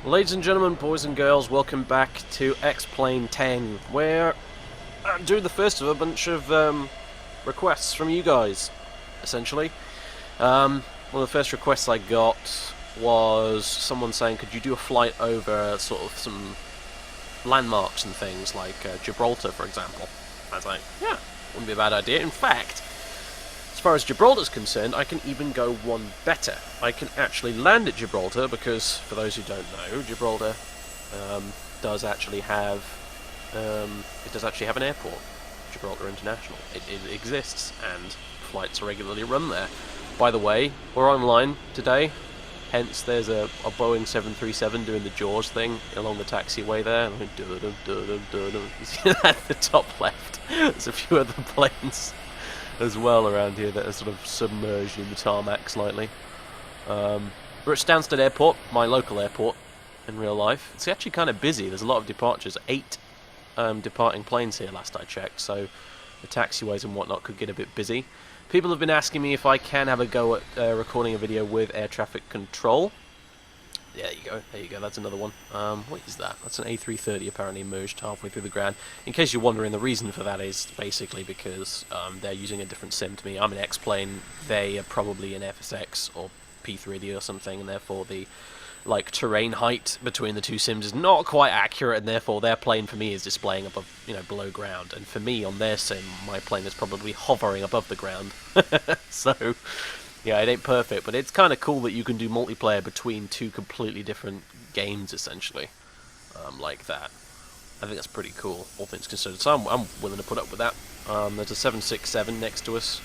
Ladies and gentlemen, boys and girls, welcome back to X-Plane 10, where I'm doing the first of a bunch of requests from you guys, essentially. One of the first requests I got was someone saying, could you do a flight over sort of some landmarks and things, like Gibraltar, for example. I was like, yeah, wouldn't be a bad idea. In fact, as far as Gibraltar's concerned, I can even go one better. I can actually land at Gibraltar because, for those who don't know, Gibraltar does actually have an airport, Gibraltar International. It exists, and flights are regularly run there. By the way, we're online today. Hence, there's a Boeing 737 doing the Jaws thing along the taxiway there. You see that at the top left? There's a few other planes as well around here that are sort of submerged in the tarmac slightly. We're at Stansted Airport, my local airport in real life. It's actually kind of busy. There's a lot of departures. 8 departing planes here last I checked, so the taxiways and whatnot could get a bit busy. People have been asking me if I can have a go at recording a video with air traffic control. Yeah, there you go, that's another one. What is that? That's an A320 apparently merged halfway through the ground. In case you're wondering, the reason for that is basically because they're using a different sim to me. I'm an X-plane, they are probably an FSX or P3D or something, and therefore the terrain height between the two sims is not quite accurate, and therefore their plane for me is displaying above, below ground, and for me on their sim, my plane is probably hovering above the ground. So, yeah, it ain't perfect, but it's kind of cool that you can do multiplayer between two completely different games, essentially, like that. I think that's pretty cool, all things considered. So I'm willing to put up with that. There's a 767 next to us.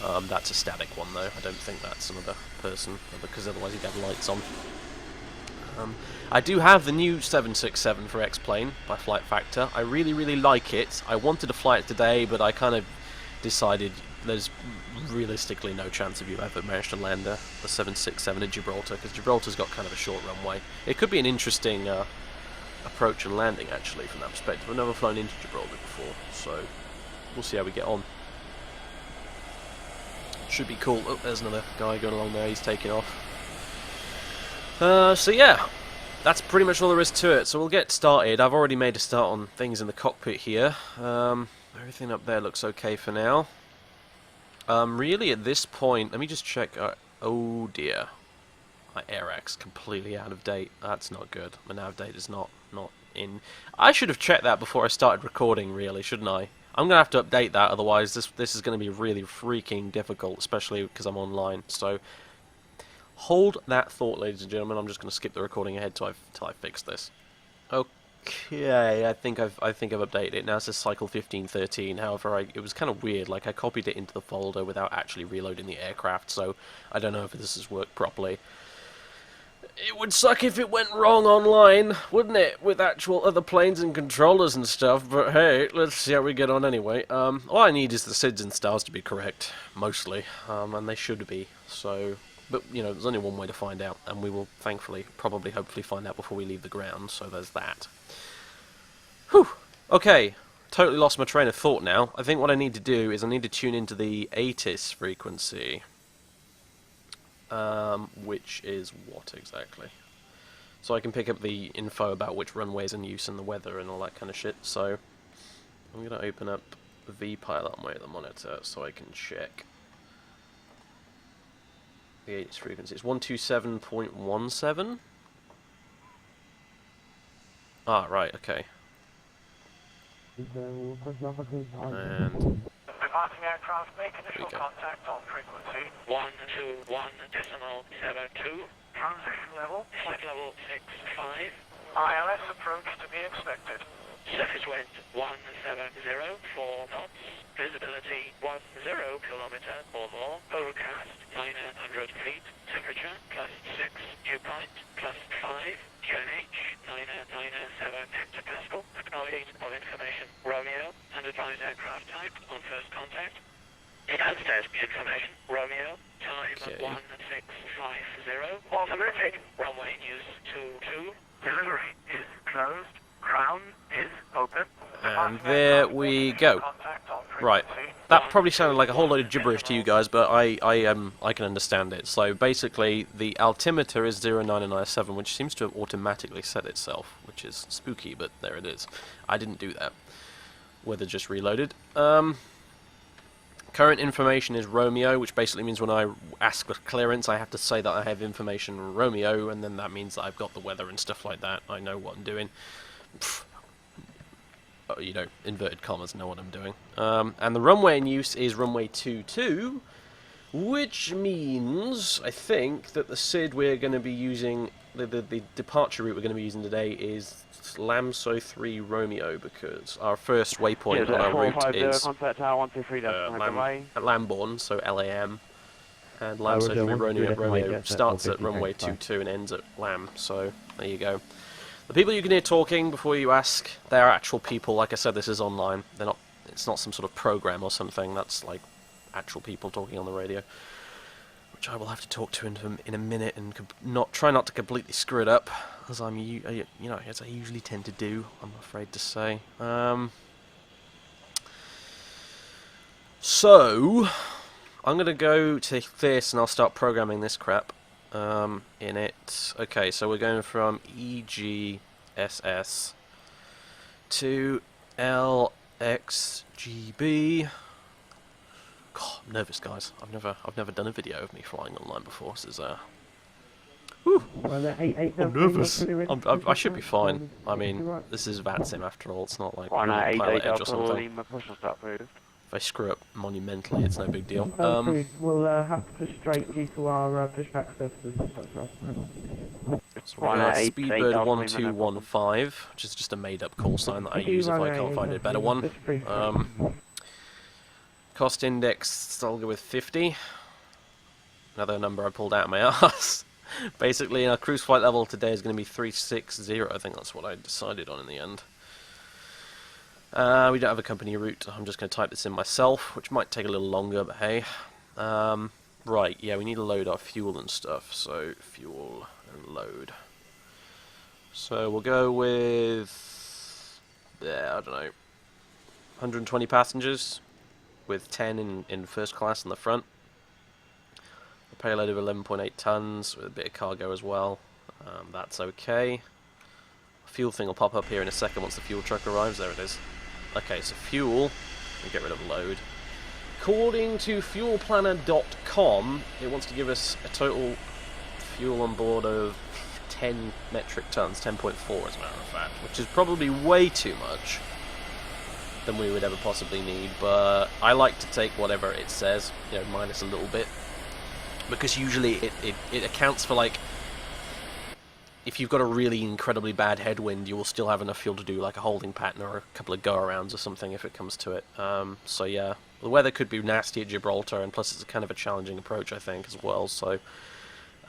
That's a static one, though. I don't think that's another person, because otherwise he'd have lights on. I do have the new 767 for X-Plane by Flight Factor. I really, really like it. I wanted to fly it today, but I kind of decided there's realistically no chance of you ever managed to land a 767 at Gibraltar, because Gibraltar's got kind of a short runway. It could be an interesting approach and landing, actually, from that perspective. I've never flown into Gibraltar before, so we'll see how we get on. Should be cool. Oh, there's another guy going along there. He's taking off. So yeah, that's pretty much all there is to it. So we'll get started. I've already made a start on things in the cockpit here. Everything up there looks okay for now. Really, at this point, let me just check. Oh dear, my AirX completely out of date. That's not good. My nav date is not in. I should have checked that before I started recording, really, shouldn't I? I'm gonna have to update that, otherwise this is gonna be really freaking difficult, especially because I'm online. So hold that thought, ladies and gentlemen. I'm just gonna skip the recording ahead till I fix this. Okay, I think I've updated it now. It says cycle 1513. However, it was kind of weird. Like, I copied it into the folder without actually reloading the aircraft, so I don't know if this has worked properly. It would suck if it went wrong online, wouldn't it? With actual other planes and controllers and stuff, but hey, let's see how we get on anyway. All I need is the SIDS and stars to be correct, mostly, and they should be, so... But, there's only one way to find out, and we will thankfully, hopefully find out before we leave the ground, so there's that. Whew! Okay, totally lost my train of thought now. I think what I need to do is I need to tune into the Atis frequency. Which is what exactly? So I can pick up the info about which runways in use and the weather and all that kind of shit. So I'm going to open up VPilot on the monitor so I can check the Atis frequency. It's 127.17. Ah, right, okay. And departing aircraft, make initial contact on frequency 121.72. Transition level, flight level 65. ILS approach to be expected. Surface wind 170, 4 knots. Visibility 10 kilometer or more. Overcast 900 feet. Temperature +6. Dew point +5. QNH 997 hectopascal. Acknowledgement of information. Romeo and advise aircraft type on first contact. Advanced desk information. Romeo. Time 1650. Authority. Runway news 22. Delivery is closed. Ground is open. And there we go. Right. that probably sounded like a whole load of gibberish to you guys, but I can understand it. So basically, the altimeter is 0997, which seems to have automatically set itself, which is spooky, but there it is. I didn't do that. Weather just reloaded. Current information is Romeo, which basically means when I ask for clearance, I have to say that I have information Romeo, and then that means that I've got the weather and stuff like that. I know what I'm doing. You know, inverted commas, know what I'm doing. And the runway in use is runway 22, which means, I think, that the SID we're going to be using, the departure route we're going to be using today is Lamso 3 Romeo, because our first waypoint on our route is at Lambourne, so LAM, and Lamso 3 Romeo starts at runway 22 and ends at Lam, so there you go. The people you can hear talking before you ask, they are actual people. Like I said, this is online. They're not. It's not some sort of program or something. That's like actual people talking on the radio, which I will have to talk to in a minute and try not to completely screw it up, as as I usually tend to do. I'm afraid to say. So I'm gonna go to this and I'll start programming this crap. In it. Okay, so we're going from EGSS to LXGB. God, I'm nervous, guys. I've never done a video of me flying online before. This is whew. I'm nervous. I should be fine. I mean, this is VATSIM after all. It's not like Pilot Edge or something. If I screw up monumentally, it's no big deal. We'll have to straight due to our distract services. So we're Speedbird 1215, which is just a made-up call sign that I use if I can't find a better one. Cost index, I'll go with 50. Another number I pulled out of my ass. Basically, our cruise flight level today is going to be 360. I think that's what I decided on in the end. We don't have a company route. I'm just going to type this in myself, which might take a little longer, but hey. Right, yeah, we need to load our fuel and stuff, so fuel and load. So we'll go with, I don't know, 120 passengers, with 10 in first class in the front. A payload of 11.8 tons, with a bit of cargo as well. That's okay. A fuel thing will pop up here in a second once the fuel truck arrives. There it is. Okay, so fuel, we'll get rid of load. According to fuelplanner.com, it wants to give us a total fuel on board of 10 metric tons, 10.4 as a matter of fact, which is probably way too much than we would ever possibly need, but I like to take whatever it says, you know, minus a little bit, because usually it accounts for, like, if you've got a really incredibly bad headwind, you will still have enough fuel to do like a holding pattern or a couple of go-arounds or something if it comes to it. So yeah, the weather could be nasty at Gibraltar, and plus it's kind of a challenging approach, I think, as well. So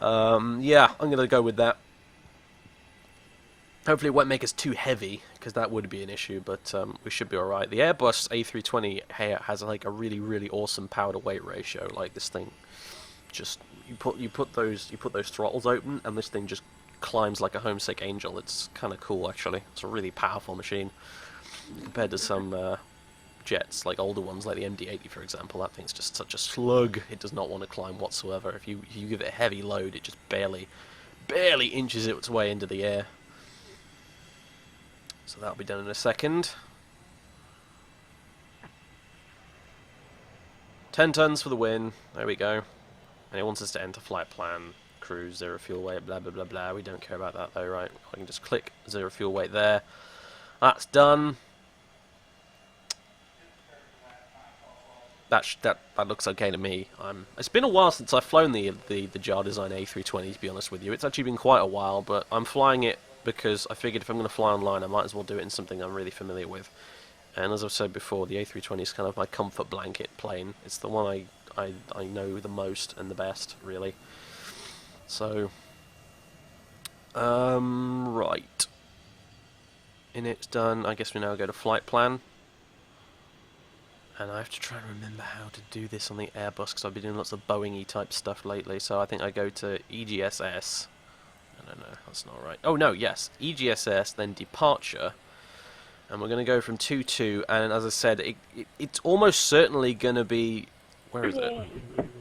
yeah, I'm going to go with that. Hopefully it won't make us too heavy, because that would be an issue, but we should be alright. The Airbus A320 has like a really, really awesome power-to-weight ratio. Like, this thing, just you put those throttles open, and this thing just climbs like a homesick angel. It's kind of cool, actually. It's a really powerful machine compared to some jets, like older ones like the MD-80, for example. That thing's just such a slug. It does not want to climb whatsoever. If you give it a heavy load, it just barely inches its way into the air. So that'll be done in a second. 10 tons for the win. There we go. And it wants us to enter flight plan. Cruise, 0 fuel weight, blah blah blah blah. We don't care about that though, right? I can just click 0 fuel weight there. That's done. That looks okay to me. It's been a while since I've flown the JAR Design A320, to be honest with you. It's actually been quite a while, but I'm flying it because I figured if I'm going to fly online, I might as well do it in something I'm really familiar with. And as I've said before, the A320 is kind of my comfort blanket plane. It's the one I know the most and the best, really. So, right. Init's done. I guess we now go to flight plan. And I have to try and remember how to do this on the Airbus, because I've been doing lots of Boeing-y type stuff lately. So I think I go to EGSS. No, that's not right. Oh, no, yes. EGSS, then departure. And we're going to go from 2-2, and as I said, it's almost certainly going to be... Where is it?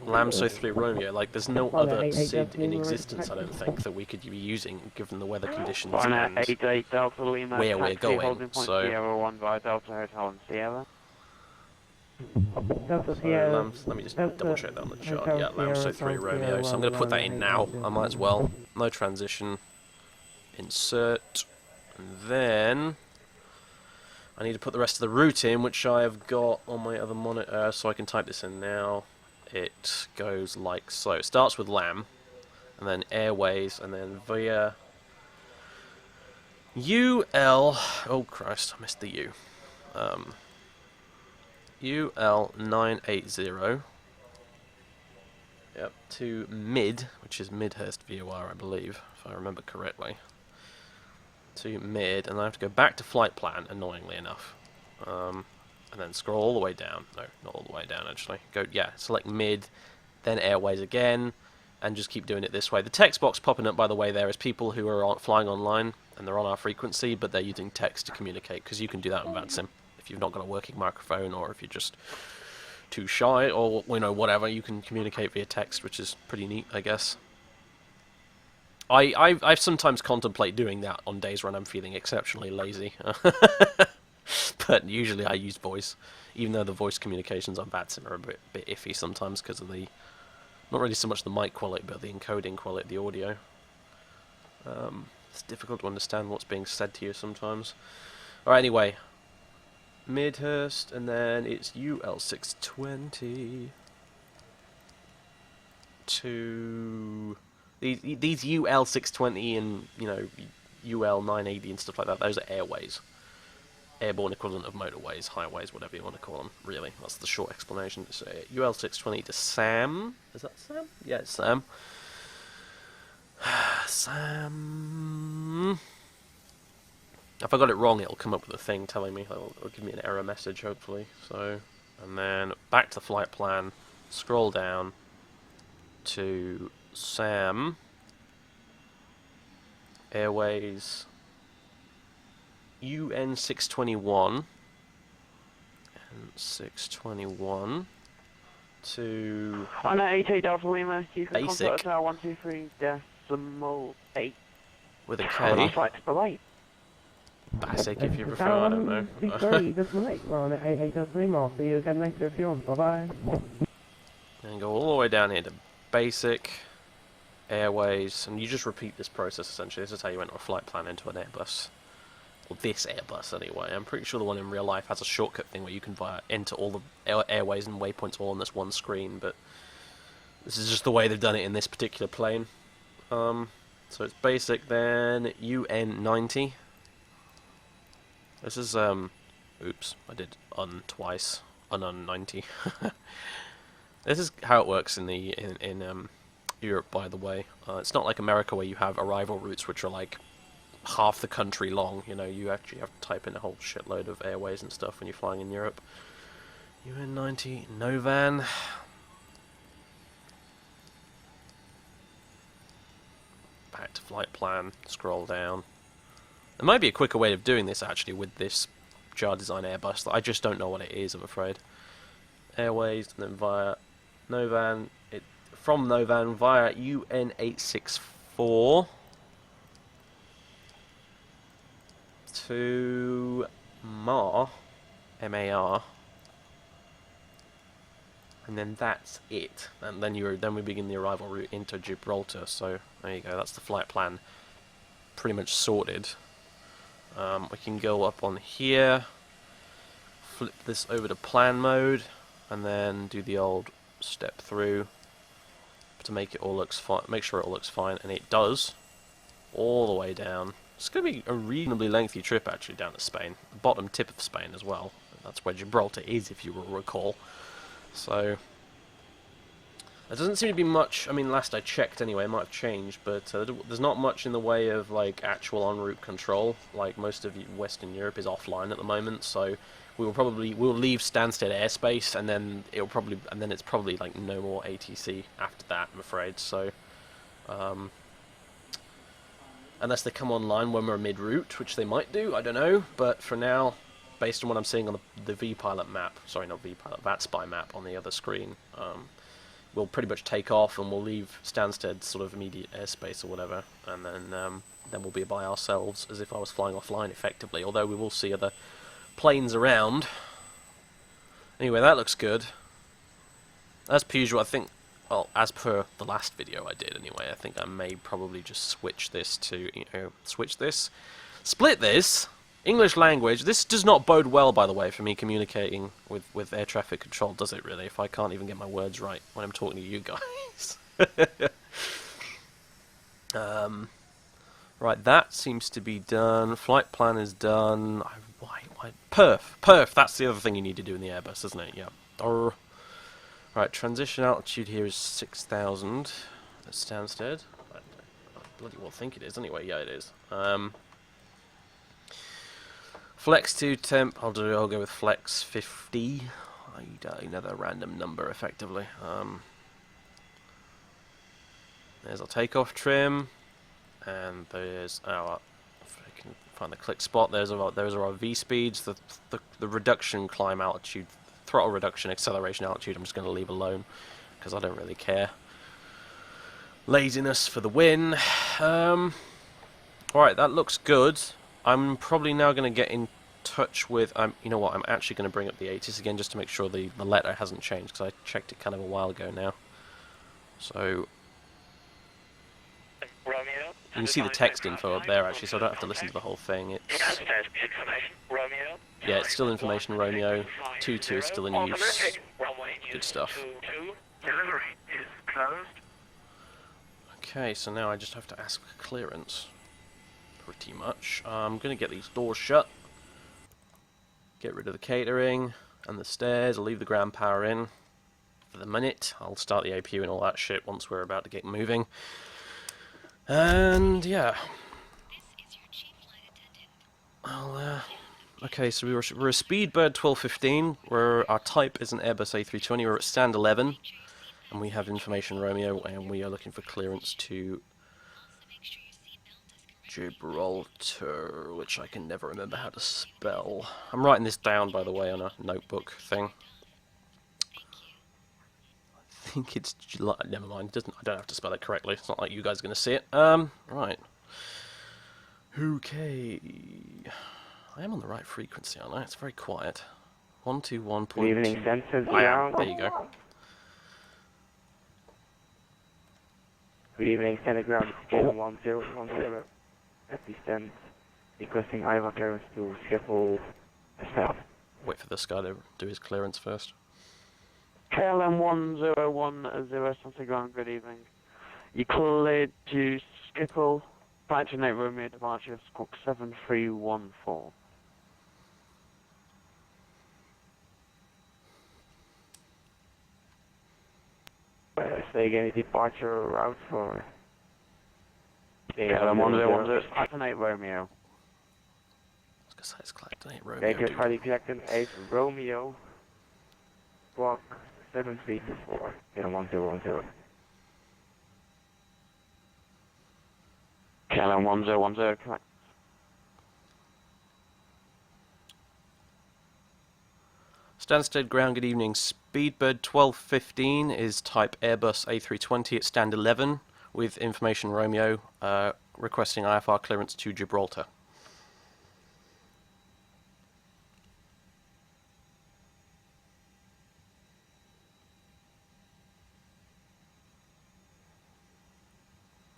Lamso 3 Romeo. Like, there's no other SID in existence, I don't think, that we could be using, given the weather conditions and 88 Delta Lima, where we're taxi, going. holding point So, Sierra 1 via Delta Hotel and Sierra. let me just double check that on the chart. Yeah, Lamso 3 Romeo. So I'm going to put that in now. I might as well. No transition. Insert. And then I need to put the rest of the route in, which I have got on my other monitor, so I can type this in now. It goes like so. It starts with LAM, and then Airways, and then via UL... Oh Christ, I missed the U. UL 980. Yep, to Mid, which is Midhurst VOR, I believe, if I remember correctly. To Mid, and I have to go back to flight plan, annoyingly enough. And then scroll all the way down. No, not all the way down, actually. Select Mid, then Airways again, and just keep doing it this way. The text box popping up, by the way, there is people who are flying online, and they're on our frequency, but they're using text to communicate, because you can do that on VATSIM. If you've not got a working microphone, or if you're just too shy, or, whatever, you can communicate via text, which is pretty neat, I guess. I sometimes contemplate doing that on days when I'm feeling exceptionally lazy. But usually I use voice, even though the voice communications on VATSIM are a bit iffy sometimes because of the, not really so much the mic quality, but the encoding quality, the audio. It's difficult to understand what's being said to you sometimes. Alright, anyway. Midhurst, and then it's UL620 to... These UL620 and, UL980 and stuff like that, those are airways. Airborne equivalent of motorways, highways, whatever you want to call them, really. That's the short explanation. So, UL620 to SAM. Is that SAM? Yeah, it's SAM. SAM. If I got it wrong, it'll come up with a thing telling me. It'll give me an error message, hopefully. So, and then back to the flight plan. Scroll down to SAM. Airways. UN621 and 621 to on 88 Delta Lima, you can basic contact our 123.8 with a K. Flight to Lake. Basic, if you prefer. I don't know. Sorry, just late. Well, on 88 Delta Lima. See you again later if you want. Bye bye. And go all the way down here to basic, airways, and you just repeat this process essentially. This is how you enter a flight plan into an Airbus. Or this Airbus, anyway. I'm pretty sure the one in real life has a shortcut thing where you can enter all the airways and waypoints all on this one screen, but this is just the way they've done it in this particular plane. So it's basic, then UN90. This is, oops, I did twice. Un-90. This is how it works in Europe, by the way. It's not like America where you have arrival routes which are like half the country long, you actually have to type in a whole shitload of airways and stuff when you're flying in Europe. UN90, Novan. Back to flight plan, scroll down. There might be a quicker way of doing this actually with this jar design Airbus. I just don't know what it is, I'm afraid. Airways, and then via Novan, from Novan via UN864 to MAR, M-A-R, and then that's it. And then we begin the arrival route into Gibraltar. So there you go. That's the flight plan, pretty much sorted. We can go up on here, flip this over to plan mode, and then do the old step through to make it all looks fine. Make sure it all looks fine, and it does, all the way down. It's going to be a reasonably lengthy trip actually down to Spain, the bottom tip of Spain as well. That's where Gibraltar is, if you will recall. So there doesn't seem to be much. I mean, last I checked anyway, it might have changed, but there's not much in the way of like actual en route control. Like most of Western Europe is offline at the moment, so we'll leave Stansted airspace, and then it's probably like no more ATC after that, I'm afraid. So unless they come online when we're mid-route, which they might do, I don't know, but for now, based on what I'm seeing on the V-Pilot map, sorry, not V-Pilot, VATSPI map on the other screen, we'll pretty much take off and we'll leave Stansted sort of immediate airspace or whatever, and then we'll be by ourselves, as if I was flying offline effectively, although we will see other planes around. Anyway, that looks good. As per usual, I think, well, as per the last video I did anyway, I think I may probably just switch this to, split this, English language. This does not bode well, by the way, for me communicating with air traffic control, does it really, if I can't even get my words right when I'm talking to you guys. Right, that seems to be done. Flight plan is done. Perf, that's the other thing you need to do in the Airbus, isn't it? Yeah. Right, transition altitude here is 6,000 at Stansted. I bloody well think it is anyway. Yeah, it is. Flex to temp. I'll go with flex 50. Another random number, effectively. There's our takeoff trim, and there's our. If I can find the click spot. Those are our V speeds. The reduction climb altitude. Throttle reduction, acceleration altitude, I'm just going to leave alone, because I don't really care. Laziness for the win. Alright, that looks good. I'm probably now going to get in touch with... you know what, I'm actually going to bring up the Atis again, just to make sure the letter hasn't changed, because I checked it kind of a while ago now. So... Romeo. You can see the text info up there, actually, so I don't have to listen to the whole thing. It's... Romeo. Yeah, it's still information Romeo. 2-2 is still in use. Good stuff. Delivery is closed. Okay, so now I just have to ask for clearance. Pretty much. I'm going to get these doors shut. Get rid of the catering and the stairs. I'll leave the ground power in for the minute. I'll start the APU and all that shit once we're about to get moving. And yeah. Okay, so we're a Speedbird 1215. Our type is an Airbus A320. We're at stand 11, and we have information Romeo, and we are looking for clearance to Gibraltar, which I can never remember how to spell. I'm writing this down, by the way, on a notebook thing. I think it's never mind. I don't have to spell it correctly. It's not like you guys are going to see it. Right. Okay. I am on the right frequency, aren't I? It's very quiet. 121. Good evening, sensors. I am. There you go. Good evening, center ground. 1010 at the stand. Requesting IVA clearance to Schiphol south. Wait for this guy to do his clearance first. KLM 1010 center ground. Good evening. You cleared to Schiphol. Flight to Nate Romeo departure squawk 7314. Is there any departure route for KLM 1010 Flight to Nate Romeo? I was going to say it's Flight to Nate Romeo. Baker Charlie Jackson 8 Romeo squawk 7324. KLM 1010. KLM 1010, correct. Stansted ground, good evening. Speedbird 1215 is type Airbus A320 at stand 11 with information Romeo requesting IFR clearance to Gibraltar.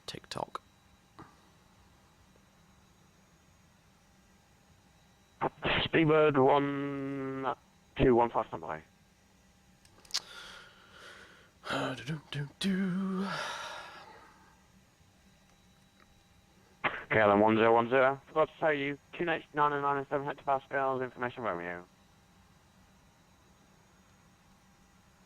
TikTok. Speedbird 1215 standby. KLM 1010. Forgot to tell you, 2 knots, 997 hectopascals, information Romeo.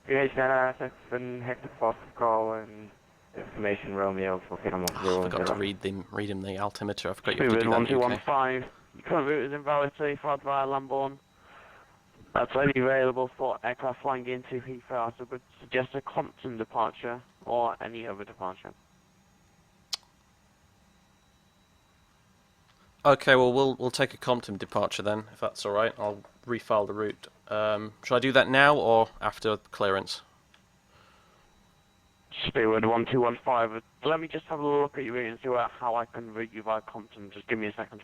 387 hectopascal and information Romeo for KLM 1010. I forgot to read him the altimeter. I forgot you have to do Speedbird that in the UK. 1215. Your current route is invalid, followed via Lambourne. That's only available for aircraft flying into Heathrow, so would suggest a Compton departure or any other departure. Okay, well, we'll take a Compton departure then, if that's all right. I'll refile the route. Should I do that now or after clearance? Speedbird 1215. Let me just have a look at your route and see how I can route you via Compton. Just give me a second.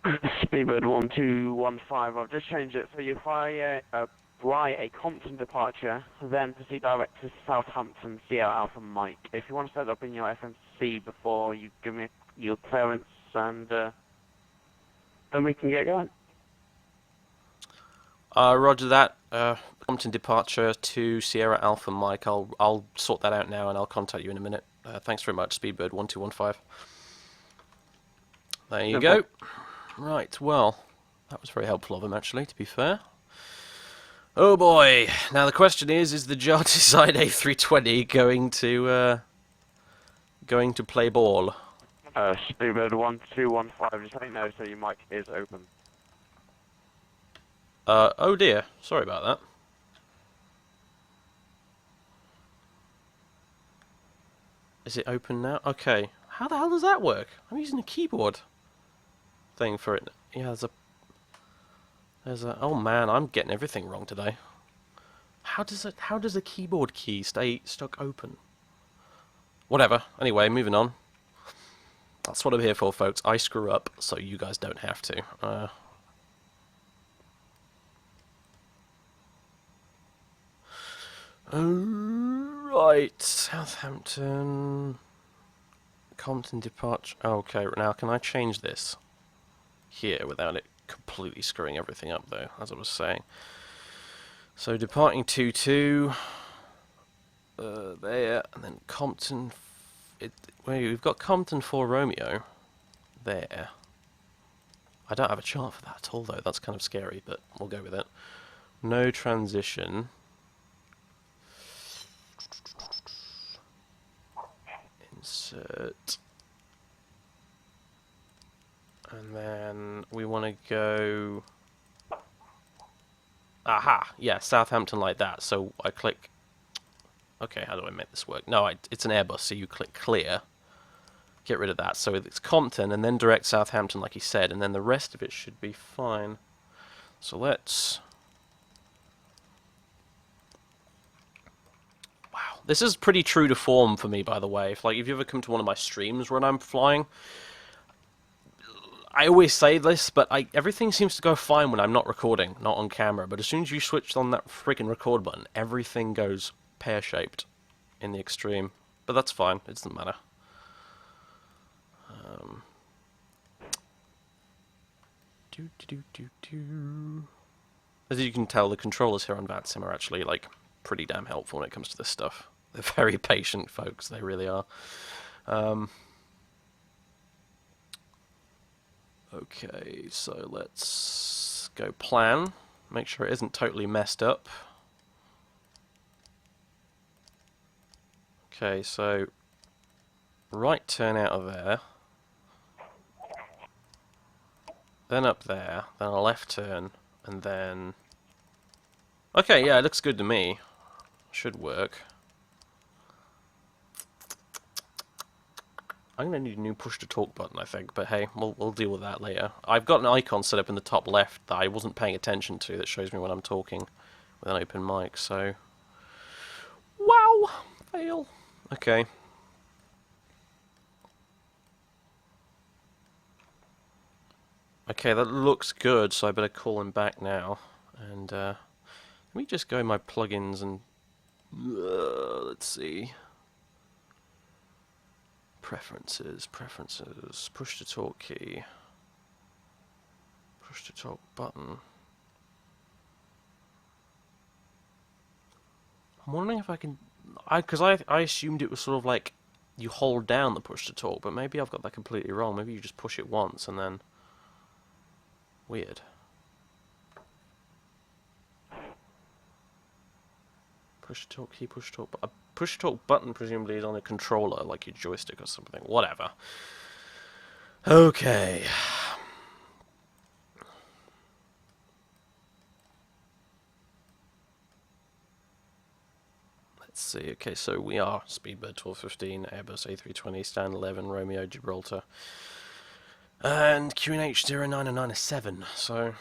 Speedbird 1215. I've just changed it so you fly a Compton departure, then proceed direct to Southampton, Sierra Alpha Mike. If you want to set up in your FMC before you give me your clearance, and then we can get going. Roger that. Compton departure to Sierra Alpha Mike. I'll sort that out now and I'll contact you in a minute. Thanks very much, Speedbird 1215. There you go. Right, well, that was very helpful of him actually, to be fair. Oh boy, now the question is the jar design A320 going to play ball? Speedbird 1215, just let me know so your mic is open. Oh dear, sorry about that. Is it open now? Okay. How the hell does that work? I'm using a keyboard thing for it. Yeah, there's a oh man, I'm getting everything wrong today. How does a keyboard key stay stuck open? Whatever. Anyway, moving on. That's what I'm here for, folks. I screw up so you guys don't have to. Right, Southampton, Compton departure. Okay, now can I change this here without it completely screwing everything up, though, as I was saying? So departing 22, there, and then Compton. Wait, we've got Compton 4 Romeo there. I don't have a chart for that at all, though. That's kind of scary, but we'll go with it. No transition. Insert. And then we want to go... Aha! Yeah, Southampton like that. So I click... Okay, how do I make this work? No, it's an Airbus, so you click clear. Get rid of that. So it's Compton and then direct Southampton like he said, and then the rest of it should be fine. So let's... Wow, this is pretty true to form for me, by the way. If you ever come to one of my streams when I'm flying, I always say this, but everything seems to go fine when I'm not recording, not on camera. But as soon as you switch on that freaking record button, everything goes pear-shaped in the extreme. But that's fine, it doesn't matter. As you can tell, the controllers here on VATSIM are actually, pretty damn helpful when it comes to this stuff. They're very patient folks, they really are. Okay, so let's go plan. Make sure it isn't totally messed up. Okay, so right turn out of there. Then up there, then a left turn, and then... Okay, yeah, it looks good to me. Should work. I'm going to need a new push-to-talk button, I think, but hey, we'll deal with that later. I've got an icon set up in the top left that I wasn't paying attention to that shows me when I'm talking with an open mic, so... Wow! Fail. Okay. Okay, that looks good, so I better call him back now. And, let me just go in my plugins and... let's see... Preferences, push-to-talk key... Push-to-talk button... I'm wondering if I can... Because I assumed it was sort of like... You hold down the push-to-talk, but maybe I've got that completely wrong. Maybe you just push it once and then... Weird. Push-to-talk key, push-to-talk... A push-to-talk button presumably is on a controller, like your joystick or something. Whatever. Okay. Let's see. Okay, so we are Speedbird 1215, Airbus A320, stand 11, Romeo, Gibraltar. And QNH 0997, so...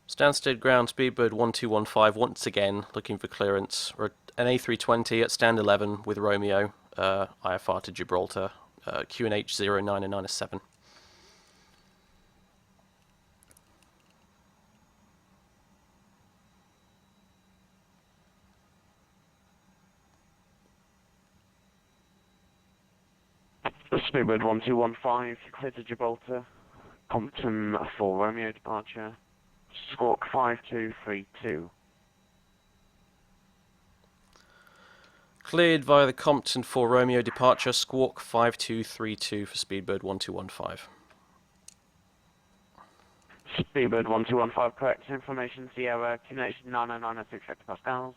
Stansted ground, Speedbird 1215, once again looking for clearance. An A320 at stand 11 with Romeo, IFR to Gibraltar, QNH 0997. Speedbird 1215, clear to Gibraltar. Compton for Romeo departure. Squawk 5232. Cleared via the Compton for Romeo departure, Squawk 5232 for Speedbird 1215. Speedbird 1215, correct information, Sierra, QNH 90906 hectopascals.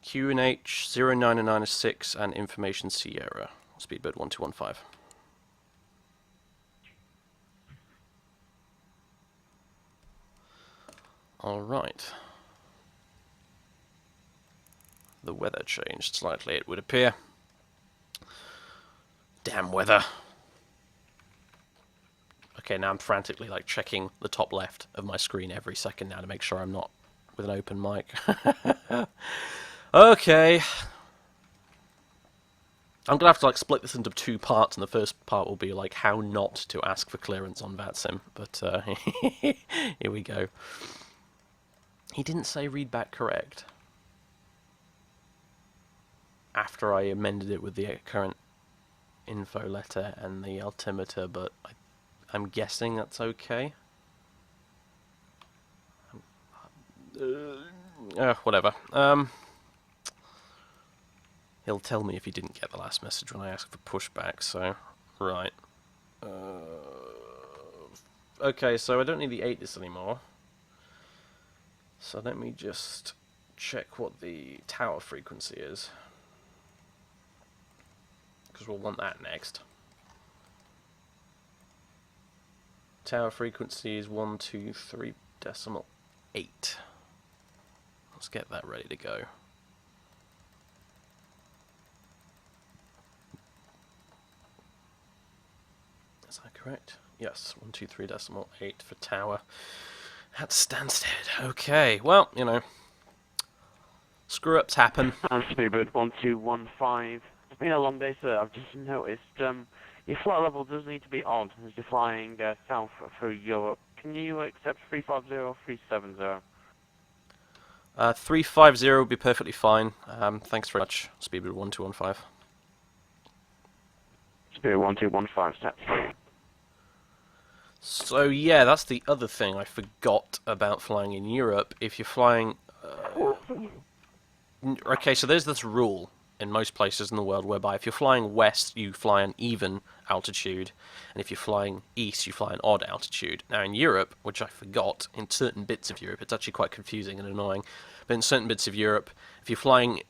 QNH 0996 and information Sierra, Speedbird 1215. Alright. The weather changed slightly, it would appear. Damn weather. Okay, now I'm frantically like checking the top left of my screen every second now to make sure I'm not with an open mic. Okay. I'm gonna have to like split this into two parts, and the first part will be like how not to ask for clearance on VATSIM. But here we go. He didn't say read back correct after I amended it with the current info letter and the altimeter, but I'm guessing that's okay. Whatever. He'll tell me if he didn't get the last message when I ask for pushback, so... Right. Okay, so I don't need the Atis anymore. So let me just check what the tower frequency is. Because we'll want that next. Tower frequency is 123.8. Let's get that ready to go. Is that correct? Yes, 123.8 for tower. At Stansted. Okay, well, you know, screw-ups happen. And Speedbird 1215. It's been a long day, sir. I've just noticed your flight level does need to be odd as you're flying south through Europe. Can you accept 350 or 370? 350 would be perfectly fine. Thanks very much, Speedbird 1215. Speedbird 1215, steps. So yeah, that's the other thing I forgot about flying in Europe. If you're flying... okay, so there's this rule in most places in the world whereby if you're flying west, you fly an even altitude, and if you're flying east, you fly an odd altitude. Now in Europe, which I forgot, in certain bits of Europe, it's actually quite confusing and annoying, but in certain bits of Europe, if you're flying...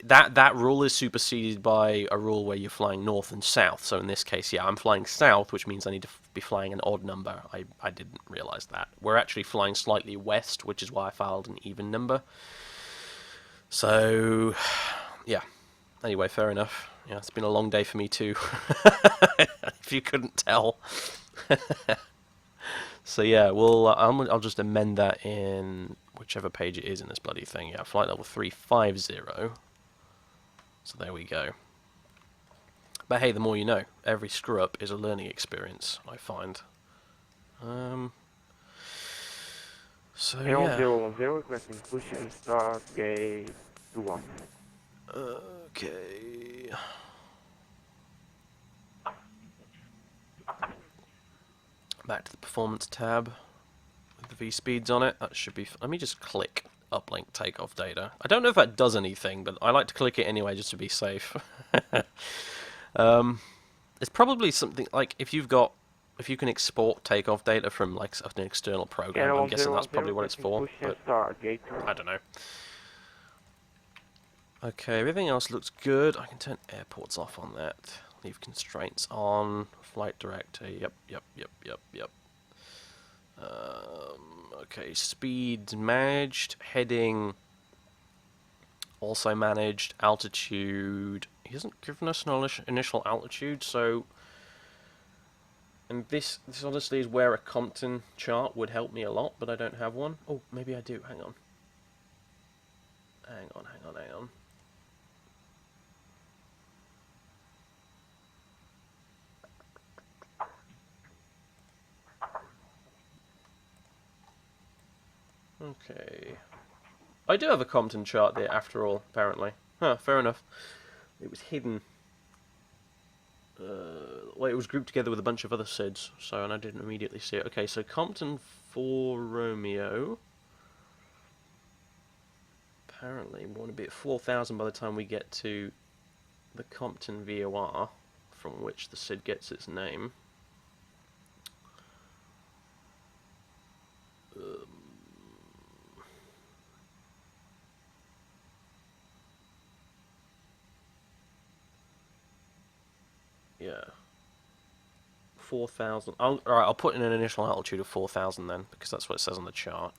That rule is superseded by a rule where you're flying north and south. So in this case, yeah, I'm flying south, which means I need to be flying an odd number. I didn't realise that. We're actually flying slightly west, which is why I filed an even number. So, yeah. Anyway, fair enough. Yeah, it's been a long day for me too, if you couldn't tell. So yeah, I'll just amend that in whichever page it is in this bloody thing. Yeah, flight level 350. So there we go. But hey, the more you know. Every screw up is a learning experience, I find. So yeah. 000, requesting push and start gate 1. Okay. Back to the performance tab with the V speeds on it. That should be. Let me just click uplink takeoff data. I don't know if that does anything, but I like to click it anyway just to be safe. It's probably something like if you can export takeoff data from like an external program. I'm guessing that's probably what it's for. But I don't know. Okay, everything else looks good. I can turn airports off on that. Leave constraints on. Flight director. Yep. Okay, speed managed, heading also managed, altitude. He hasn't given us an initial altitude, so. And this honestly is where a Compton chart would help me a lot, but I don't have one. Oh, maybe I do. Hang on. Hang on. Okay. I do have a Compton chart there, after all, apparently. Huh, fair enough. It was hidden. Well, it was grouped together with a bunch of other SIDs, so, and I didn't immediately see it. Okay, so Compton for Romeo. Apparently, we want to be at 4,000 by the time we get to the Compton VOR, from which the SID gets its name. Yeah. 4,000. Alright, I'll put in an initial altitude of 4,000 then, because that's what it says on the chart.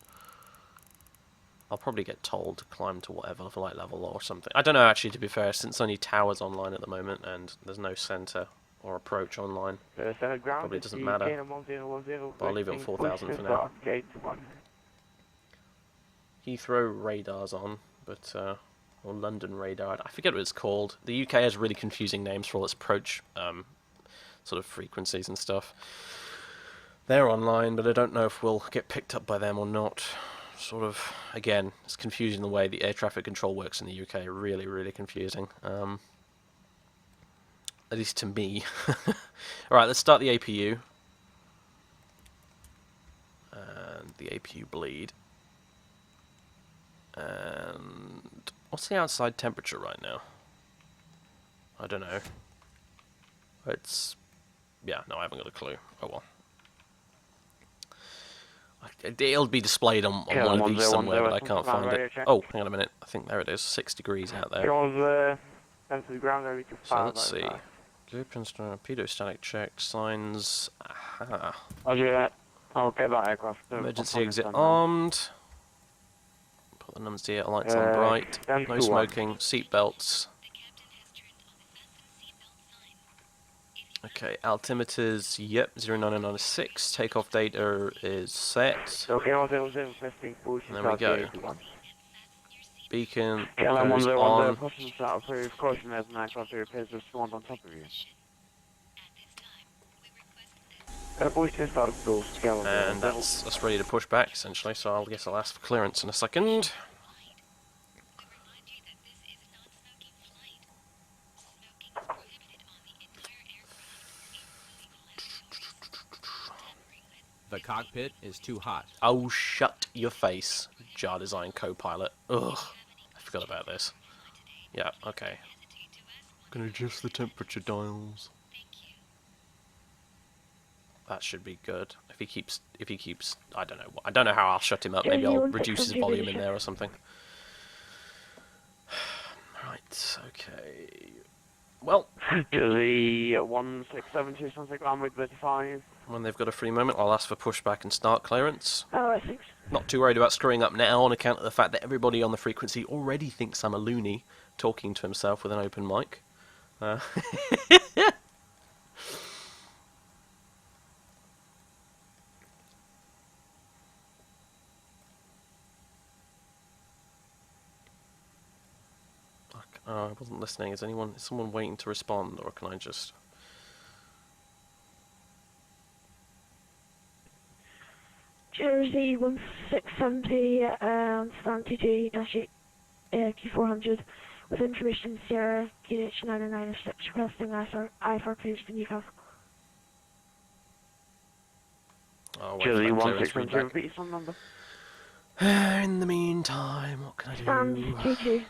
I'll probably get told to climb to whatever flight level or something. I don't know, actually, to be fair, since only tower's online at the moment and there's no centre or approach online. Probably doesn't matter. But I'll leave it at 4,000 for now. Heathrow radar's on, but, or London radar. I forget what it's called. The UK has really confusing names for all its approach, sort of frequencies and stuff. They're online, but I don't know if we'll get picked up by them or not. Sort of, again, it's confusing the way the air traffic control works in the UK. Really, really confusing. At least to me. Alright, let's start the APU. And the APU bleed. And what's the outside temperature right now? I don't know. It's... yeah, no, I haven't got a clue. Oh well. It'll be displayed on one of these somewhere, but I can't find it. Oh, hang on a minute. I think there it is. 6 degrees out there. So let's see. Pedostatic check. Signs. Aha. I'll do that. I'll get that aircraft. Emergency exit armed. Put the nunciator lights on bright. No smoking. Seat belts. Okay, altimeters, yep, 0996. Takeoff data is set. Okay, There we go. Beacon goes goes on. Caution, there's an aircraft who appears to spawn on top of you. And that's ready to push back, essentially, so I guess I'll ask for clearance in a second. The cockpit is too hot. Oh, shut your face, Jar Design co-pilot. Ugh, I forgot about this. Yeah, okay. Gonna adjust the temperature dials. That should be good. If he keeps, I don't know how I'll shut him up. Maybe I'll reduce his volume in there or something. Right, okay. Well, Jersey 1672, something around with 35. when they've got a free moment, I'll ask for pushback and start clearance. Oh, I think. Not too worried about screwing up now on account of the fact that everybody on the frequency already thinks I'm a loony talking to himself with an open mic. I wasn't listening. Is someone waiting to respond, or can I just... Jersey 1670, Stanty Q400, with information Sierra, QH996, requesting I4 page to Newcastle. Oh, wait Jersey for that clearance 1672, feedback. repeat some number. In the meantime, what can I do? Stand 22.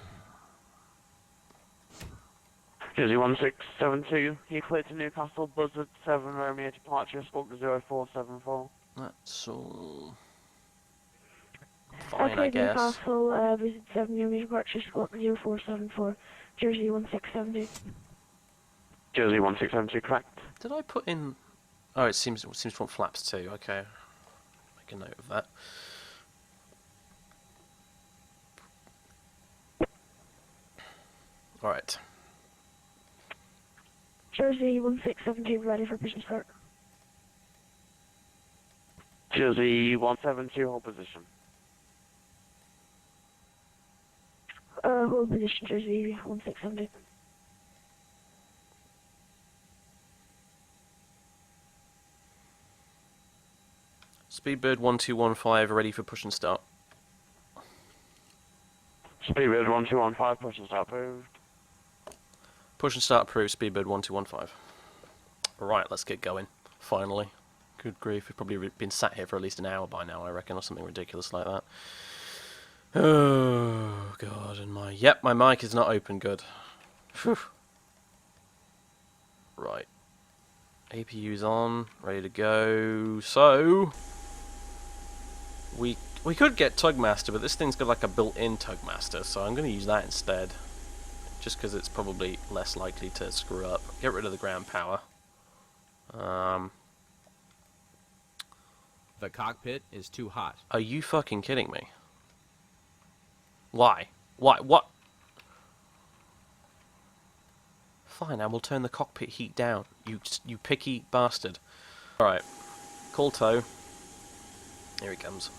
Jersey 1672, you clear to Newcastle, Buzzard 7, Romeo departure, squawk 0474. That's all... fine, I Okay, guess. Newcastle, visit 7 Romeo departure, squawk 0474, Jersey 1670. Jersey 1672, correct. Did I put in... oh, it seems to want flaps too. Okay. Make a note of that. Alright. Jersey 1672, ready for push and start. Jersey 172, hold position. Hold position, Jersey 1672. Speedbird 1215, ready for push and start. Speedbird 1215, push and start approved. Push and start approved, Speedbird 1215. Right, let's get going. Finally. Good grief, we've probably been sat here for at least an hour by now, I reckon, or something ridiculous like that. Oh, God, and my mic is not open, good. Whew. Right. APU's on, ready to go. So, we could get Tugmaster, but this thing's got like a built-in Tugmaster, so I'm going to use that instead. Just because it's probably less likely to screw up. Get rid of the ground power. The cockpit is too hot. Are you fucking kidding me? Why? Why? What? Fine, I will turn the cockpit heat down. You picky bastard. Alright. Call tow. Here he comes.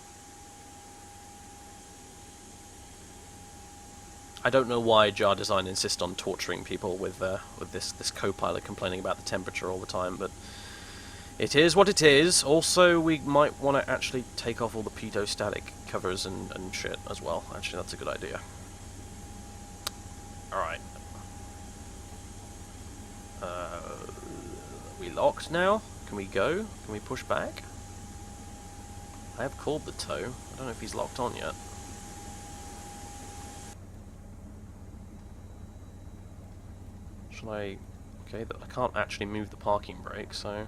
I don't know why Jar Design insists on torturing people with this co-pilot complaining about the temperature all the time, but it is what it is. Also, we might want to actually take off all the pitot-static covers and shit as well. Actually, that's a good idea. Alright. We locked now? Can we go? Can we push back? I have called the tow. I don't know if he's locked on yet. Shall I... Okay, I can't actually move the parking brake, so...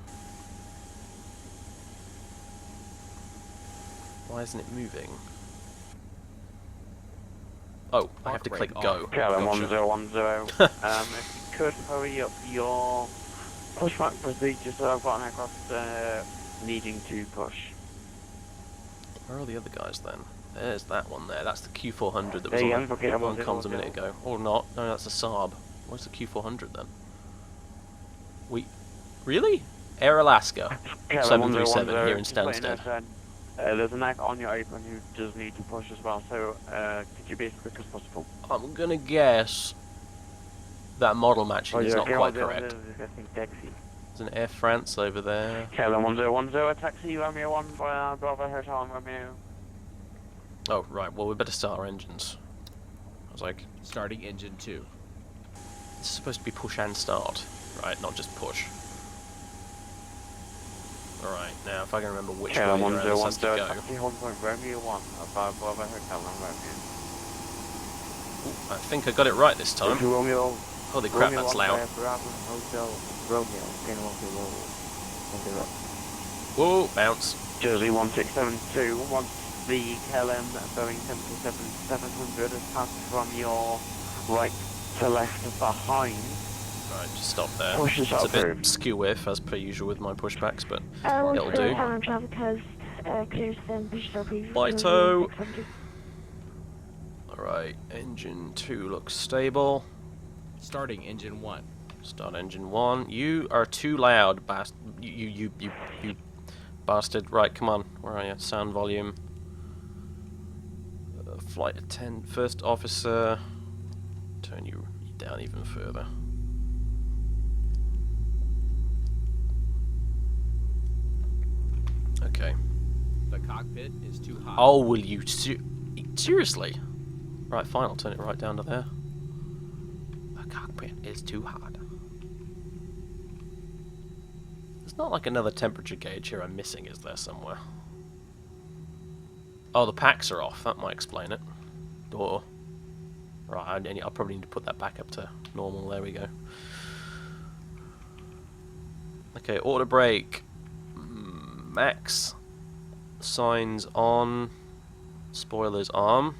Why isn't it moving? Oh, I have to click go. Kevin Gotcha. 1010. If you could hurry up your pushback procedure, so I've got an aircraft needing to push. Where are the other guys then? There's that one there. That's the Q400 that was Yeah, on okay, on comms a minute ago. Or not. No, that's a Saab. Where's the Q400 then? Really? Air Alaska. 737 here in Stansted. There's an egg on your apron who does need to push as well, so could you be as quick as possible? I'm gonna guess that model matching is not quite correct. There's an Air France over there. Kevin 1010, taxi Romeo 1, Bravo Hotel Romeo. Oh, right, well we better start our engines. I was like... Starting engine 2. It's supposed to be push and start, right, not just push. Alright, now if I can remember which way around this has to go. Taxi Romeo 1, Bravo Hotel Romeo. Ooh, I think I got it right this time. Romeo. Holy crap, that's loud. Whoa, bounce. Jersey 1672, once the KLM Boeing 777-700 has passed from your right to left behind. Right, just stop there. Push It's a bit skew-whiff, as per usual with my pushbacks, but it'll do. Traffic has clears then push start please. Bye, tow. Alright, engine 2 looks stable. Starting engine 1. Start engine 1. You are too loud, you bastard. Right, come on. Where are you? Sound volume. Flight attendant. First officer. Turn you down even further. Okay. The cockpit is too hot. Oh, will you seriously? Right, fine. I'll turn it right down to there. The cockpit is too hot. There's not like another temperature gauge here I'm missing, is there, somewhere? Oh, the packs are off. That might explain it. Or... Right, I'll probably need to put that back up to normal. There we go. Okay, auto brake. Max. Signs on. Spoilers arm.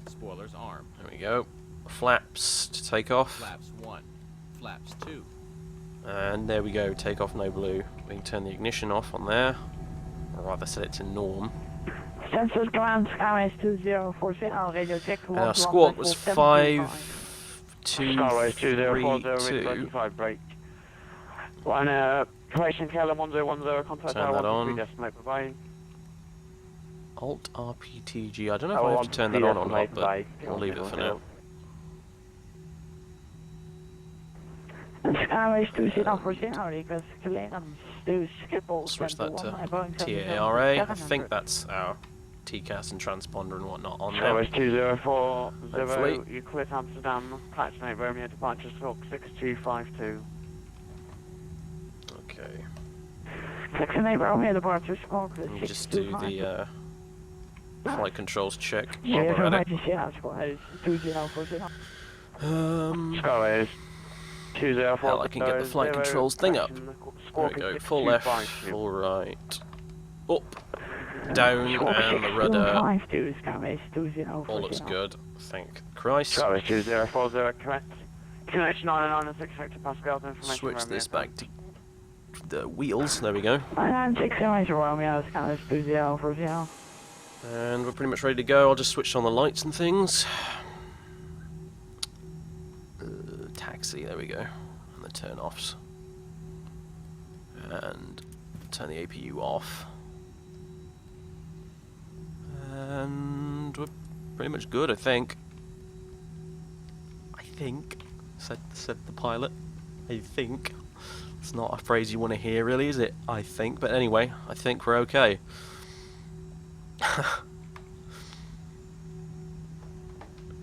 Spoilers arm. There we go. Flaps to take off. Flaps 1. Flaps 2. And there we go, take off no blue. We can turn the ignition off on there. Or rather set it to norm. Sensors command Skyways 2046 on radio check. And our squawk was 5 Skyways 2040, 232. 25 break. One, operation KLM 1010, contact Turn that on. estimate providing. Alt RPTG. I don't know if I have to turn that on or not, but we'll leave it for now. Skyways 2040, request clearance to Gibraltar. Switch that to TARA. I think that's our TCAS and transponder and whatnot on there. Skyways 2040, Hopefully. you clear Amsterdam, Platform Romeo, departure Squawk 6252. Okay. 68 Romeo, departure Squawk Let me just do the flight controls check while Yeah, we're at it. emergency Skyways 2040. Skyways 204. Hell, I can get the flight controls thing up. There we go. Full left, full right, up, down, and the rudder. All looks good. Thank Christ. Skyways 2040, correct. Connection 99 and 6 Hector Pascal, information Switch Romeo. this back to the wheels. There we go. 96 Romeo, Skyways 2040. And we're pretty much ready to go. I'll just switch on the lights and things. Taxi, there we go. And the turn-offs. And turn the APU off. And we're pretty much good, I think. Said the pilot. I think. It's not a phrase you want to hear, really, is it? I think. But anyway, I think we're okay.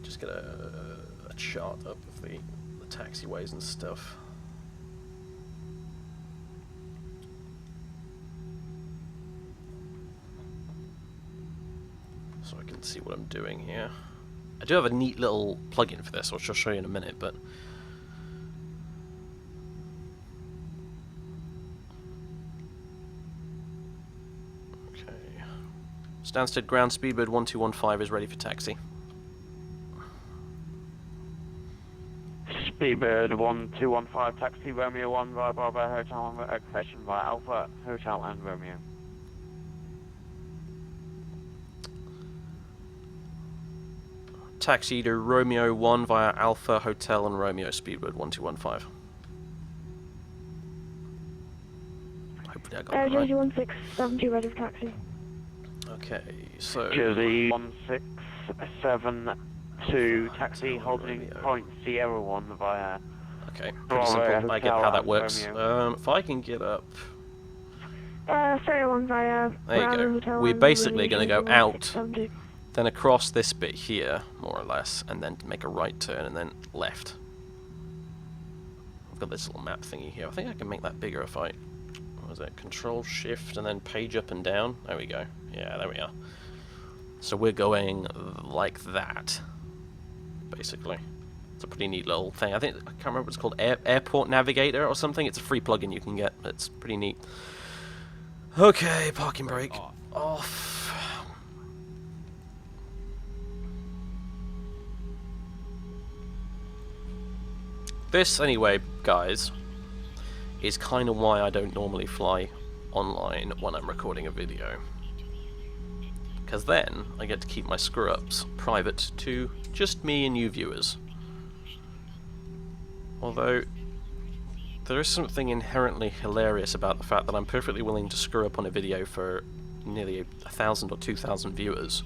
Just get a chart up of the taxiways and stuff. So I can see what I'm doing here. I do have a neat little plugin for this, which I'll show you in a minute, but okay. Stansted ground speedbird 1215 is ready for taxi. Speedbird 1215, taxi Romeo 1 via Bravo Hotel and occupation via Alpha Hotel and Romeo. Taxi to Romeo 1 via Alpha Hotel and Romeo Speedbird 1215. Hopefully I got that right. Jersey 1672, ready for taxi. Okay, so Jersey 1672, taxi holding point Sierra 1 via. okay, pretty Bravo simple. I get Hotel how that and works. Romeo. If I can get up, Stereo 1 via there you go. Hotel We're and basically Romeo going to go out, 1672. then across this bit here, more or less, and then make a right turn and then left. I've got this little map thingy here. I think I can make that bigger if I, what was it, Control Shift and then page up and down. There we go. Yeah, there we are. So we're going like that, basically. It's a pretty neat little thing. I can't remember what it's called, Airport Navigator or something. It's a free plugin you can get. It's pretty neat. Okay, parking brake off. This, anyway, guys, is kind of why I don't normally fly online when I'm recording a video. Because then I get to keep my screw-ups private to just me and you viewers. Although, there is something inherently hilarious about the fact that I'm perfectly willing to screw up on a video for nearly 1,000 or 2,000 viewers.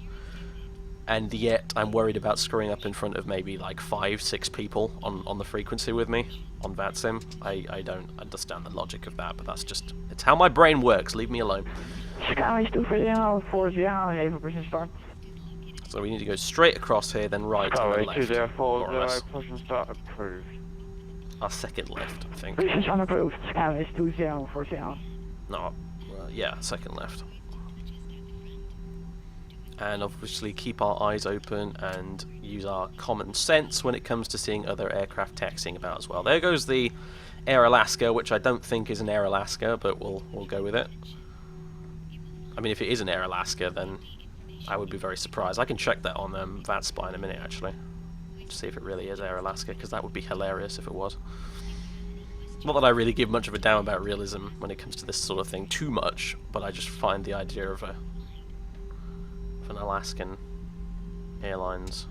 And yet I'm worried about screwing up in front of maybe like 5-6 people on the frequency with me on VATSIM. I don't understand the logic of that, but that's just, it's how my brain works. Leave me alone. Skyways 240, 8% start. So we need to go straight across here, then right, and then Skyways left, more or 2040, less. push and start approved. Our second left, I think. This is unapproved. Skyways 2040. No, yeah, second left. And obviously keep our eyes open and use our common sense when it comes to seeing other aircraft taxiing about as well. There goes the Air Alaska, which I don't think is an Air Alaska, but we'll go with it. I mean, if it is an Air Alaska, then I would be very surprised. I can check that on VATSPY in a minute, actually, to see if it really is Air Alaska, because that would be hilarious if it was. Not that I really give much of a damn about realism when it comes to this sort of thing too much, but I just find the idea of an Alaskan Airlines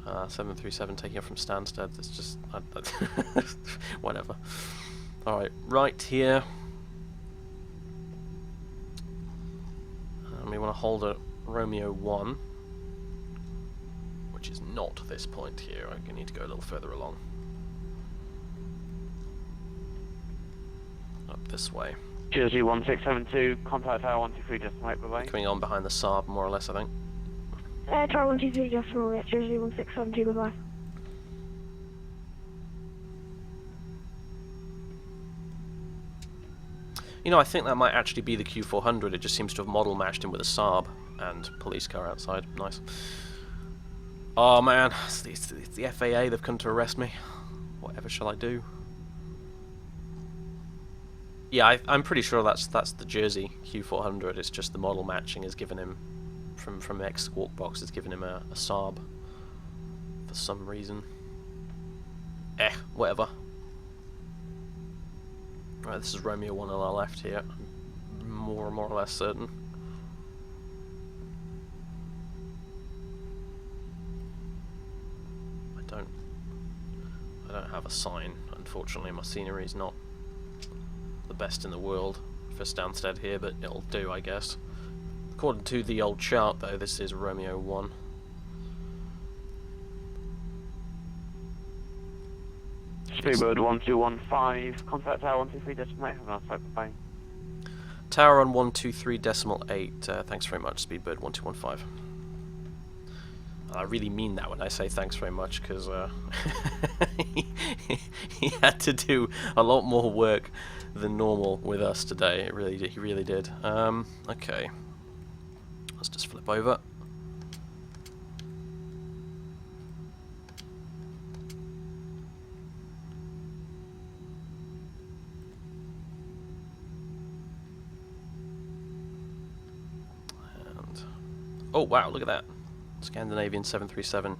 737 taking off from Stansted. It's just whatever. All right, right here. And we want to hold at Romeo 1, which is not this point here. I need to go a little further along. Up this way. Jersey 1672, contact tower 123, just right, bye-bye. Coming on behind the Saab, more or less, I think. Tower 123, just from Jersey 1672, goodbye. You know, I think that might actually be the Q400. It just seems to have model matched him with a Saab and police car outside. Nice. Oh man, it's the FAA. They've come to arrest me. Whatever shall I do? Yeah, I'm pretty sure that's the Jersey Q400. It's just the model matching has given him from X Squawk Box. It's given him a Saab for some reason. Whatever. Right, this is Romeo 1 on our left here. More or less certain. I don't have a sign, unfortunately. My scenery is not the best in the world for Stansted here, but it'll do, I guess. According to the old chart, though, this is Romeo 1. Speedbird 1215, contact tower 123, just right, have a nice flight, bye-bye. Tower on 123.8. Thanks very much, Speedbird 1215. I really mean that when I say thanks very much, because he had to do a lot more work than normal with us today. He really did. Okay, let's just flip over. And oh wow, look at that. Scandinavian 737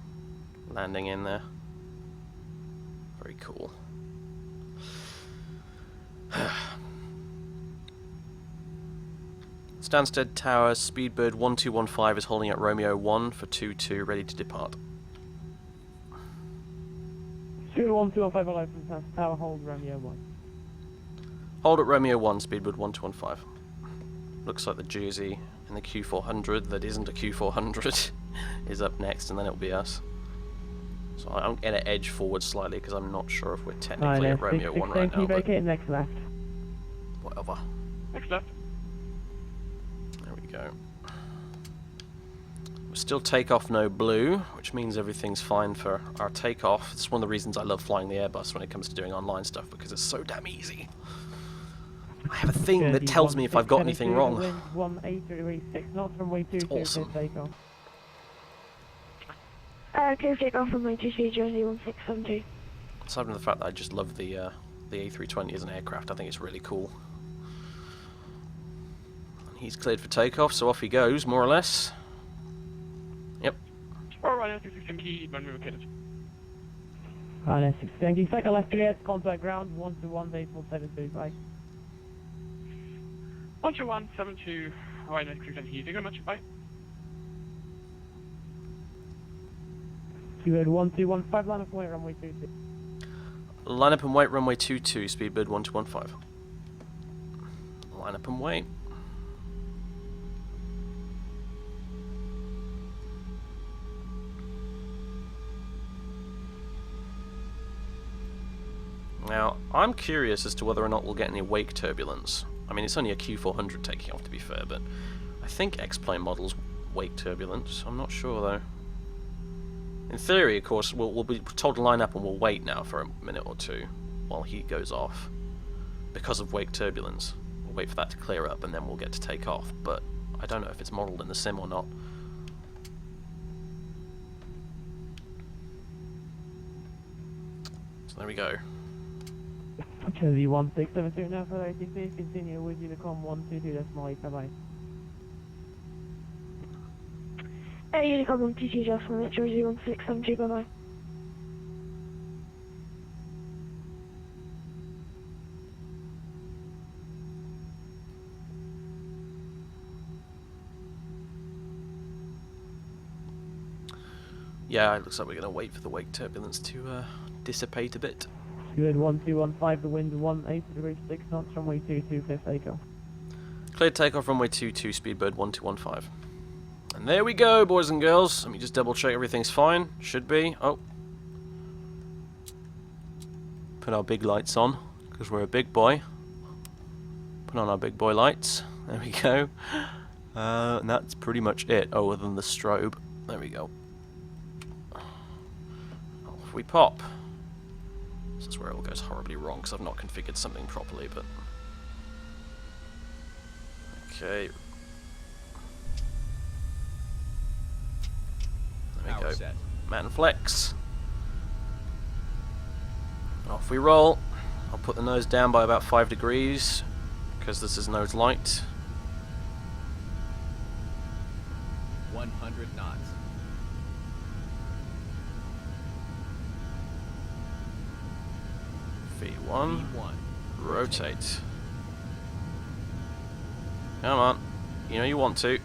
landing in there. Very cool. Stansted Tower, Speedbird 1215 is holding at Romeo 1 for 22, ready to depart. Speedbird 1215 alive from Stansted Tower, hold Romeo 1. Hold at Romeo 1, Speedbird 1215. Looks like the Jersey and the Q400 that isn't a Q400 is up next, and then it'll be us. So I'm going to edge forward slightly because I'm not sure if we're technically at Romeo 1 right now. But Next left. whatever. Next left. There we go. We're still takeoff no blue, which means everything's fine for our takeoff. It's one of the reasons I love flying the Airbus when it comes to doing online stuff, because it's so damn easy. I have a thing that tells me if I've got anything wrong. 1836 knots from way 2 It's awesome. takeoff. Clear takeoff from 93, Jersey 1672. Aside from the fact that I just love the A320 as an aircraft, I think it's really cool. And he's cleared for takeoff, so off he goes, more or less. Yep. Alright, 670, when we were kidded. Right, 670, second left clear, contact ground, 121.847, bye. 12172, alright, 670, thank you very much, bye. Speedbird 1215, line up point, runway 22. Line up and wait, runway 22, Speedbird 1215. Line up and wait. Now, I'm curious as to whether or not we'll get any wake turbulence. I mean, it's only a Q400 taking off, to be fair, but I think X-plane models wake turbulence. I'm not sure, though. In theory, of course, we'll be told to line up and we'll wait now for a minute or two while he goes off because of wake turbulence. We'll wait for that to clear up and then we'll get to take off, but I don't know if it's modelled in the sim or not. So there we go. Jersey 1672 now for ATC, continue with Unicom 122.8, bye-bye. Unicom 122, just from Jersey 1672, bye-bye. Yeah, it looks like we're going to wait for the wake turbulence to dissipate a bit. Good, 1215, the wind 18 degrees 6 knots, runway 22, clear takeoff. Cleared takeoff, runway 22, speedbird 1215. And there we go, boys and girls. Let me just double check everything's fine. Should be. Oh. Put our big lights on, because we're a big boy. Put on our big boy lights. There we go. And that's pretty much it, other than the strobe. There we go. Off we pop. This is where it all goes horribly wrong, because I've not configured something properly, but... Okay. There we Power go. set. Man flex. Off we roll. I'll put the nose down by about 5 degrees, because this is nose light. 100 knots. V1. V1. Rotate. Come on. You know you want to.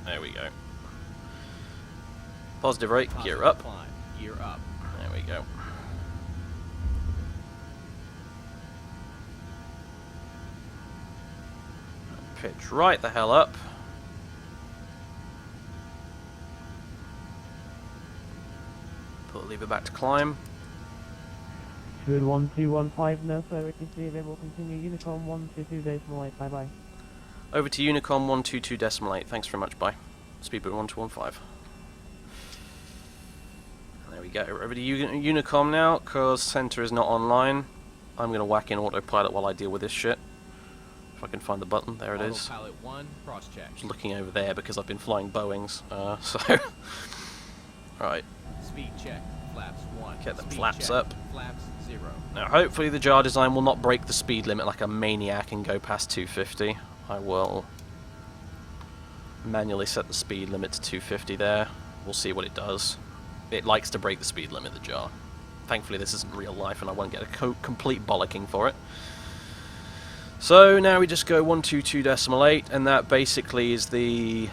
There we go. Positive rate. Gear up. Climb. Gear up. There we go. Pitch right the hell up. Put the lever back to climb. Good, 1215, no further vacancy available, continue, Unicom 122.8, bye bye. Over to Unicom 122.8. Thanks very much. Bye. Speedbird 1215. There we go. Over to Unicom now, because center is not online. I'm going to whack in autopilot while I deal with this shit. If I can find the button. There it is. Autopilot 1, cross check. Just looking over there because I've been flying Boeings. So. Right. Speed check. Flaps 1. Get the Speed flaps check. up. Flaps 0. Now, hopefully the jar design will not break the speed limit like a maniac and go past 250. I will manually set the speed limit to 250 there. We'll see what it does. It likes to break the speed limit, the jar. Thankfully this isn't real life and I won't get a complete bollocking for it. So now we just go 122.8, and that basically is the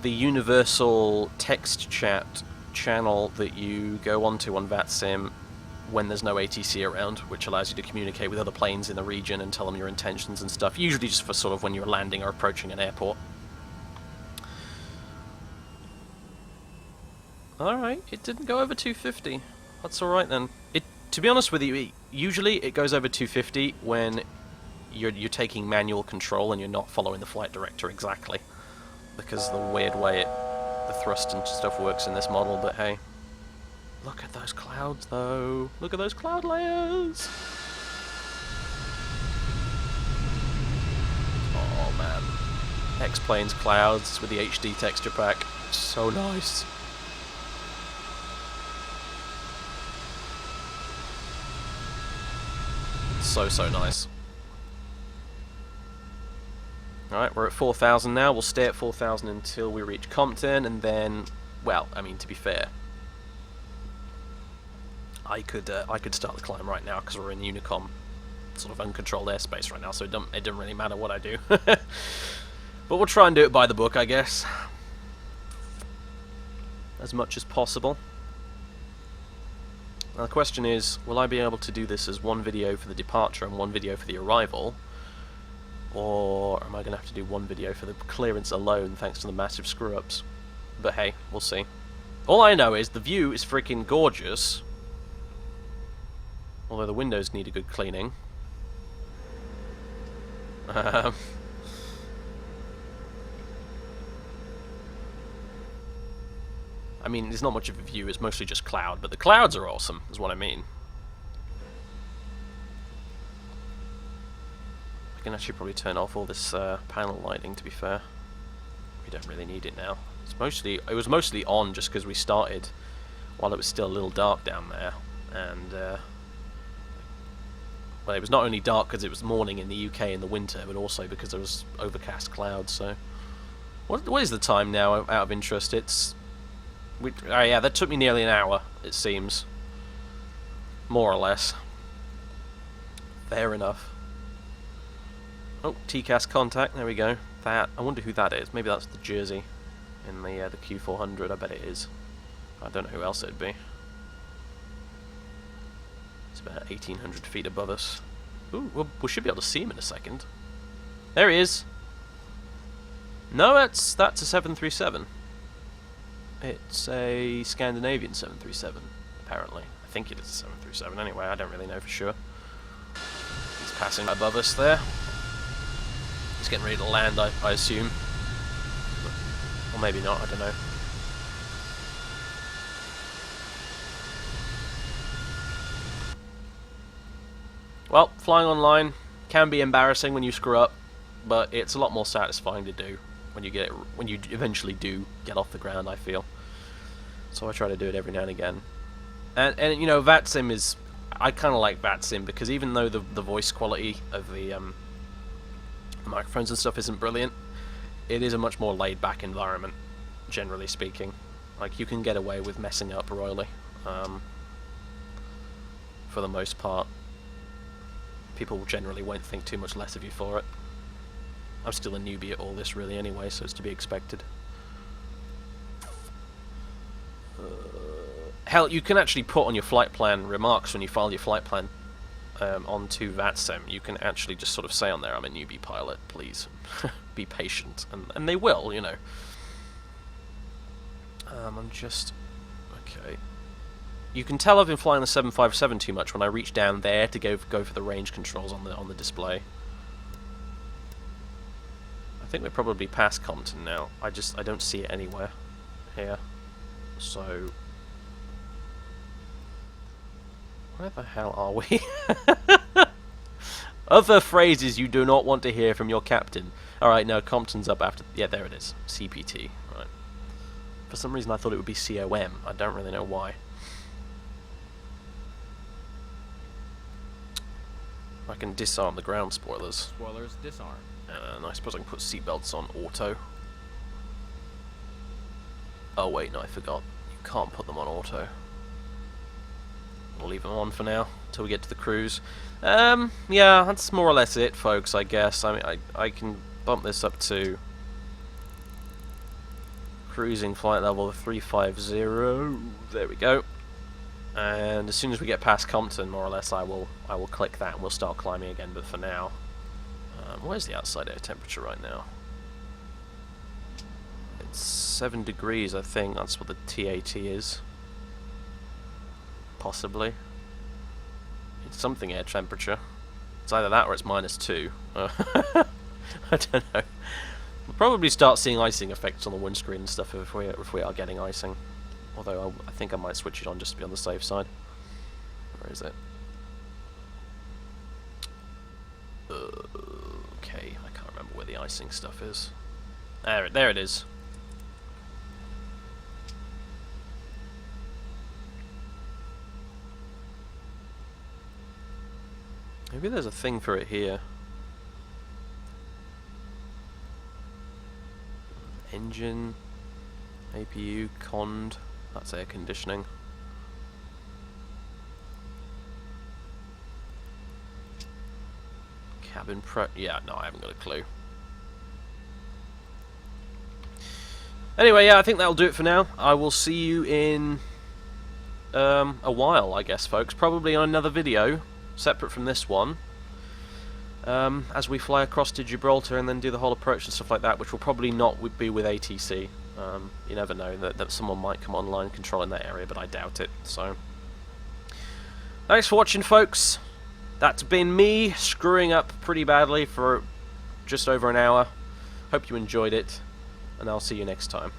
universal text chat channel that you go onto on VATSIM when there's no ATC around, which allows you to communicate with other planes in the region and tell them your intentions and stuff, usually just for sort of when you're landing or approaching an airport. Alright, it didn't go over 250. That's alright then. To be honest with you, usually it goes over 250 when you're taking manual control and you're not following the flight director exactly, because of the weird way the thrust and stuff works in this model, but hey. Look at those clouds though. Look at those cloud layers. Oh man. X-Planes clouds with the HD texture pack. So nice. So nice. Alright, we're at 4,000 now. We'll stay at 4,000 until we reach Compton, and then, well, I mean, to be fair, I could start the climb right now because we're in Unicom, sort of uncontrolled airspace right now, so it doesn't really matter what I do. But we'll try and do it by the book, I guess, as much as possible. Now the question is, will I be able to do this as one video for the departure and one video for the arrival? Or am I going to have to do one video for the clearance alone thanks to the massive screw-ups? But hey, we'll see. All I know is the view is freaking gorgeous. Although the windows need a good cleaning. I mean, there's not much of a view, it's mostly just cloud, but the clouds are awesome, is what I mean. I can actually probably turn off all this panel lighting, to be fair. We don't really need it now. It was mostly on just because we started while it was still a little dark down there, and well, it was not only dark because it was morning in the UK in the winter, but also because there was overcast clouds. So, what is the time now? Out of interest, it's oh yeah, that took me nearly an hour. It seems, more or less. Fair enough. Oh, TCAS contact. There we go. That, I wonder who that is. Maybe that's the Jersey in the Q400. I bet it is. I don't know who else it'd be. It's about 1,800 feet above us. Ooh, well, we should be able to see him in a second. There he is. No, that's a 737. It's a Scandinavian 737, apparently. I think it is a 737 anyway, I don't really know for sure. He's passing above us there. He's getting ready to land, I assume. Or maybe not, I don't know. Well, flying online can be embarrassing when you screw up, but it's a lot more satisfying to do when you eventually do get off the ground, I feel. So I try to do it every now and again. And you know, VATSIM is... I kind of like VATSIM because even though the voice quality of the microphones and stuff isn't brilliant, it is a much more laid-back environment, generally speaking. Like, you can get away with messing up royally, for the most part. People generally won't think too much less of you for it. I'm still a newbie at all this, really, anyway, so it's to be expected. Hell, you can actually put on your flight plan remarks when you file your flight plan onto VATSIM. You can actually just sort of say on there, I'm a newbie pilot, please be patient. And they will, you know. I'm just... okay. You can tell I've been flying the 757 too much when I reach down there to go for the range controls on the display. I think we're probably past Compton now. I don't see it anywhere here. So where the hell are we? Other phrases you do not want to hear from your captain. Alright, no, Compton's up after... yeah, there it is. CPT. Right. For some reason I thought it would be COM. I don't really know why. I can disarm the ground spoilers. Spoilers disarmed. And I suppose I can put seatbelts on auto. Oh wait, no, I forgot. You can't put them on auto. We'll leave them on for now, until we get to the cruise. Yeah, that's more or less it, folks, I guess. I mean, I can bump this up to cruising flight level 350. There we go. And as soon as we get past Compton, more or less, I will click that and we'll start climbing again. But for now, where's the outside air temperature right now? It's 7 degrees, I think. That's what the TAT is. Possibly. It's something air temperature. It's either that or it's -2. I don't know. We'll probably start seeing icing effects on the windscreen and stuff if we are getting icing. Although I think I might switch it on just to be on the safe side. Where is it? Okay, I can't remember where the icing stuff is. There it is. Maybe there's a thing for it here. Engine, APU, cond. That's air conditioning. Cabin prep. Yeah, no, I haven't got a clue. Anyway, yeah, I think that'll do it for now. I will see you in a while, I guess, folks. Probably on another video, separate from this one. As we fly across to Gibraltar and then do the whole approach and stuff like that, which will probably not be with ATC. You never know, that someone might come online controlling that area, but I doubt it. So, thanks for watching, folks. That's been me screwing up pretty badly for just over an hour. Hope you enjoyed it, and I'll see you next time.